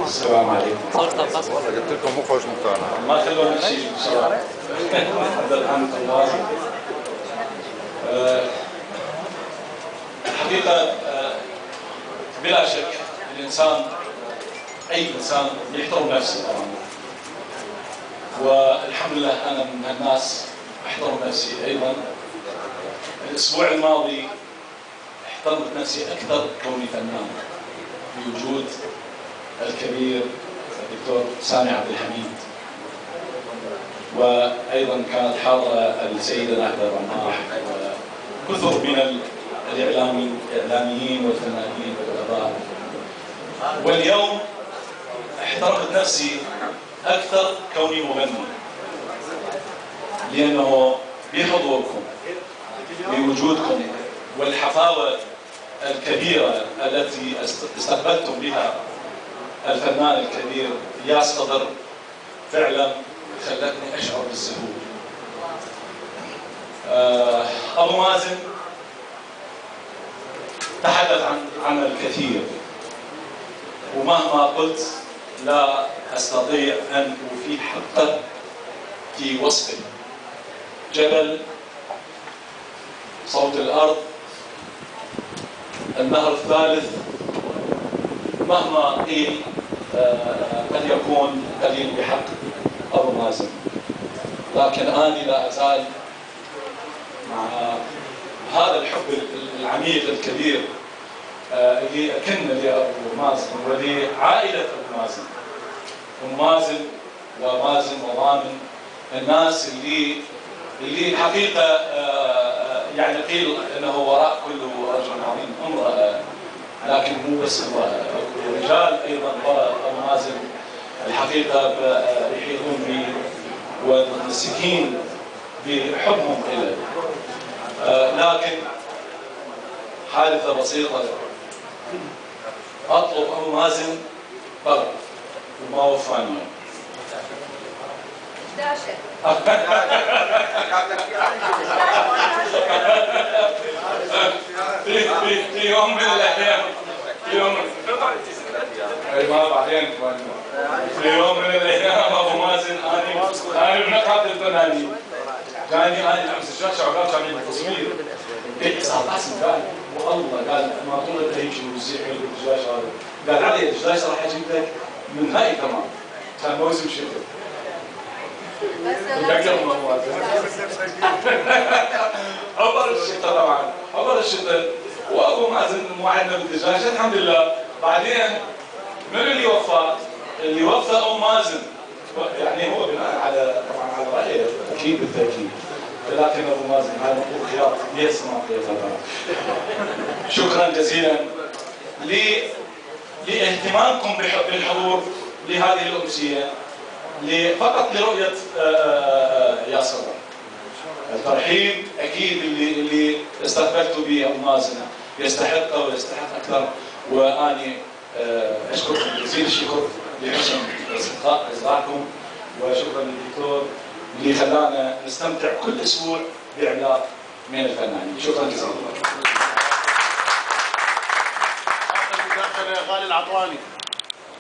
السلام عليكم. والله قلت لكم مو خوش مكان. ما خلونا شيء شباب. هذا الآن طوال. الحقيقة بلا شك الإنسان أي إنسان يحترم نفسه طبعا. والحمد لله أنا من الناس أحترم نفسي أيضا. الأسبوع الماضي احترمت نفسي أكثر كوني فنان بوجود الكبير الدكتور سامي عبد الحميد، وأيضا كانت حاضرة السيدة ناهدة الرماح وكثر من الإعلاميين والفنانين والأدباء. واليوم احترمت نفسي أكثر كوني مغني، لأنه بحضوركم بوجودكم والحفاوة الكبيرة التي استقبلتم بها الفنان الكبير إلياس خضر فعلا خلتني أشعر بالسهول. أبو مازن تحدث عن الكثير، ومهما قلت لا أستطيع أن أوفي حقه في وصفه. جبل، صوت الأرض، النهر الثالث، مهما قيل قد يكون قليل بحق أبو مازن، لكن أنا لا أزال مع هذا الحب العميق الكبير اللي أكن لأبو مازن ولعائلة أبو مازن. أم مازن ومازن وضامن الناس اللي حقيقة يعني قيل أنه وراء كل رجل عظيم امرأة، لكن مو بس امرأة، الرجال أيضا وراء أبو مازن الحقيقة يحيطون به ومتمسكين بحبهم إليه. لكن حادثة بسيطة، أطلب أبو مازن برا وما وفاني. في يوم من الأيام في يوم من الأيام أبو مازن أنا بنقعد الفنانين جاني أنا لابس الشاشة وقال كان عندي تصوير قلت صار حسن قال والله قال ما طولت هيك وزيح الدجاج هذا قال علي الدجاج راح أجيب لك من هاي تمام كان موسم شتاء أول الشتاء طبعا أول الشتاء وأبو مازن موعدنا بالدجاج الحمد لله. بعدين من اللي وفى؟ اللي وفى أبو مازن، يعني هو بناء على طبعا على رأيه أكيد بالتأكيد، لكن أبو مازن هذا مطلوب خيار يسمع خيار. شكرا جزيلا لاهتمامكم بالحضور لهذه الأمسية، فقط لرؤية ياسر. الترحيب أكيد اللي استقبلت به أبو مازن يستحق ويستحق أكثر، وأني أشكركم جزيل الشكر لحسن إصغائكم، وشكرا للدكتور اللي خلانا نستمتع كل أسبوع بعلاق من الفنانين. شكرا جزيلا. غالي العطواني.